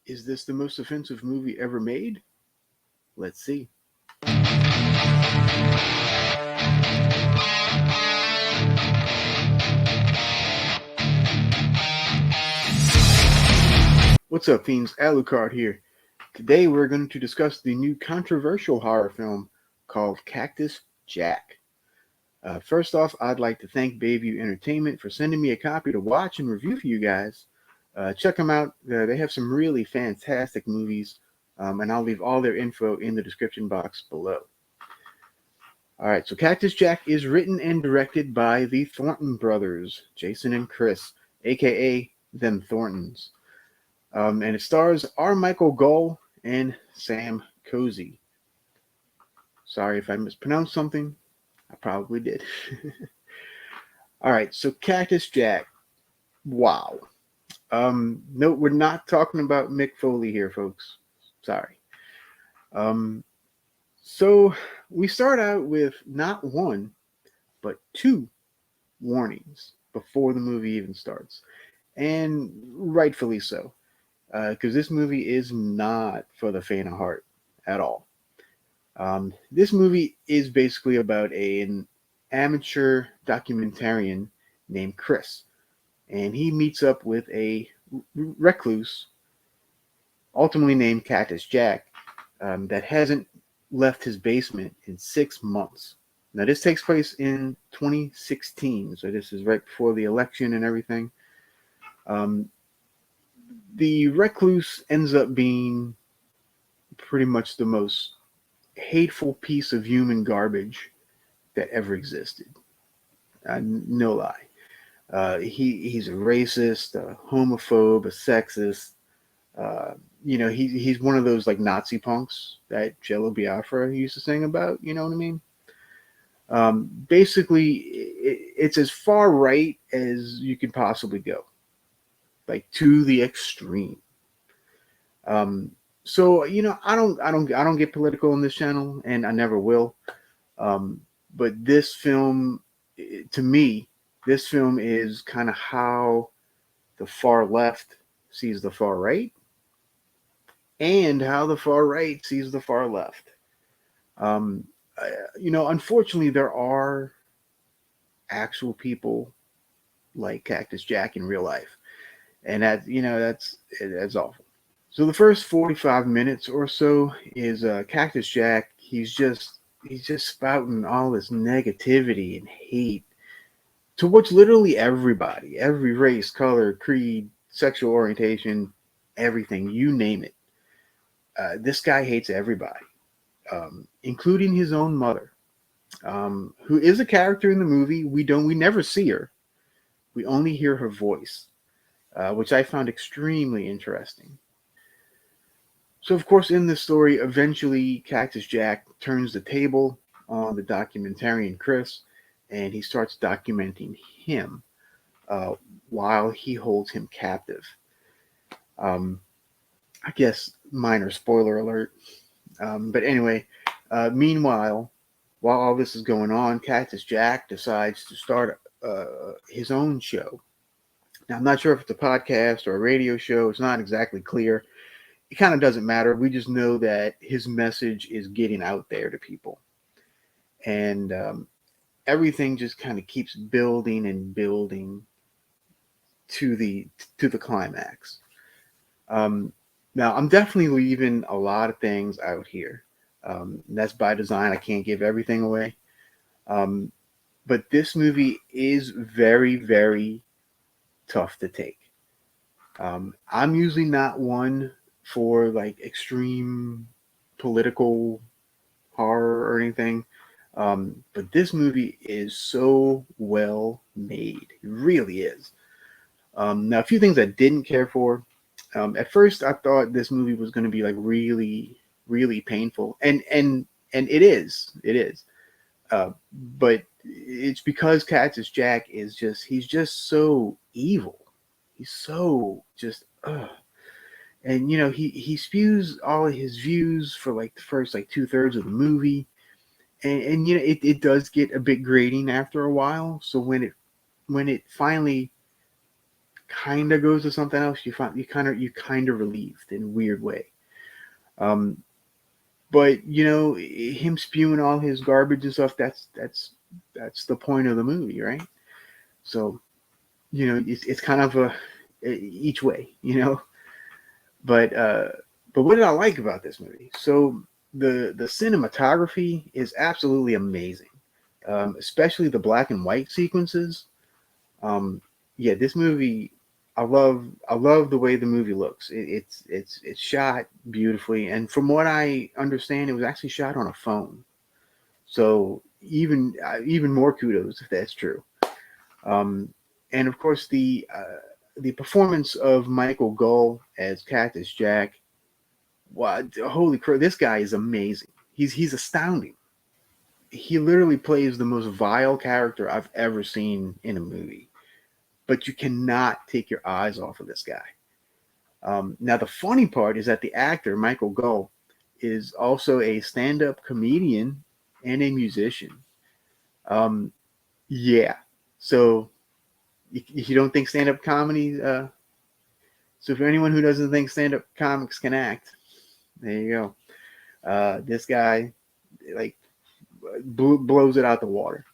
Is this the most offensive movie ever made? Let's see. What's up, fiends? Alucard here. Today we're going to discuss the new controversial horror film called Cactus Jack. First off, I'd like to thank Bayview Entertainment for sending me a copy to watch and review for you guys. Check them out. They have some really fantastic movies, and I'll leave all their info in the description box below. All right, so Cactus Jack is written and directed by the Thornton brothers, Jason and Chris, aka them Thorntons. And it stars R. Michael Gull and Sam Cozy. Sorry if I mispronounced something. I probably did. All right, so Cactus Jack. Wow. No, we're not talking about Mick Foley here, folks. Sorry. So we start out with not one, but two warnings before the movie even starts. And rightfully so. Because this movie is not for the faint of heart at all. This movie is basically about an amateur documentarian named Chris, and he meets up with a recluse, ultimately named Cactus Jack, that hasn't left his basement in 6 months. Now, this takes place in 2016, so this is right before the election and everything. The recluse ends up being pretty much the most hateful piece of human garbage that ever existed. No lie. He's a racist, a homophobe, a sexist. He's one of those like Nazi punks that Jello Biafra used to sing about. You know what I mean? Basically, it's as far right as you can possibly go, like to the extreme. So I don't get political on this channel, and I never will. But this film, to me, this film is kind of how the far left sees the far right, and how the far right sees the far left. Um, Unfortunately, there are actual people like Cactus Jack in real life, and that's awful. So the first 45 minutes or so is Cactus Jack. He's just spouting all this negativity and hate towards literally everybody, every race, color, creed, sexual orientation, everything, you name it. This guy hates everybody, including his own mother, who is a character in the movie. We never see her. We only hear her voice, which I found extremely interesting. So, of course, in this story, eventually Cactus Jack turns the table on the documentarian Chris, and he starts documenting him uh, while he holds him captive. Um, I guess minor spoiler alert. But anyway, meanwhile, while all this is going on, Cactus Jack decides to start his own show. Now, I'm not sure if it's a podcast or a radio show. It's not exactly clear. It kind of doesn't matter. We just know that his message is getting out there to people. And everything just kind of keeps building and building to the climax. Um, Now, I'm definitely leaving a lot of things out here. That's by design. I can't give everything away. Um, but this movie is very, very tough to take. I'm usually not one for like extreme political horror or anything. But this movie is so well made. It really is. Now, a few things I didn't care for. At first, I thought this movie was going to be like really, really painful, and it is. It is. Uh, but it's because Cactus Jack he's just so evil. He's so just and he spews all of his views for like the first like 2/3 of the movie, and it does get a bit grating after a while. So when it finally kind of goes to something else, you kind of relieved in a weird way. Um, but him spewing all his garbage and stuff, that's the point of the movie, right? So it's kind of each way, But what did I like about this movie? So the cinematography is absolutely amazing, especially the black and white sequences. Yeah, this movie, I love the way the movie looks. It's shot beautifully, and from what I understand, it was actually shot on a phone. So even more kudos if that's true. Um, and of course the performance of Michael Gull as Cactus Jack. Wow, holy crap! This guy is amazing. He's astounding. He literally plays the most vile character I've ever seen in a movie. But you cannot take your eyes off of this guy. Now the funny part is that the actor Michael Gull is also a stand-up comedian and a musician. Um, yeah. So if you don't think stand-up comedy, so for anyone who doesn't think stand-up comics can act, there you go. This guy, like, blows it out the water.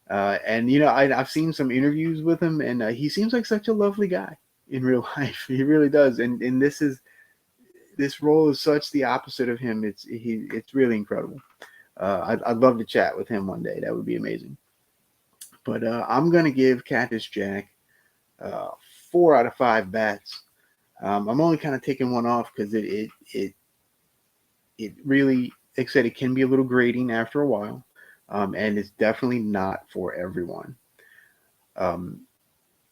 And I've seen some interviews with him, and he seems like such a lovely guy in real life. He really does. And this role is such the opposite of him. It's really incredible. I'd love to chat with him one day. That would be amazing. But I'm gonna give Cactus Jack uh, 4 out of 5 bats. I'm only kind of taking one off because it really, like I said, it can be a little grating after a while, and it's definitely not for everyone. Um,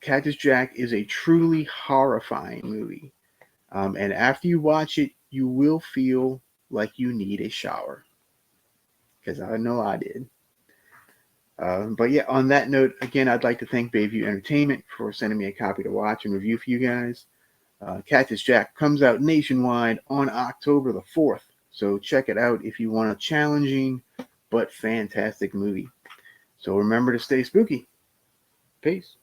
Cactus Jack is a truly horrifying movie, and after you watch it, you will feel like you need a shower, because I know I did. But yeah, on that note, again, I'd like to thank Bayview Entertainment for sending me a copy to watch and review for you guys. Cactus Jack comes out nationwide on October the 4th. So check it out if you want a challenging but fantastic movie. So remember to stay spooky. Peace.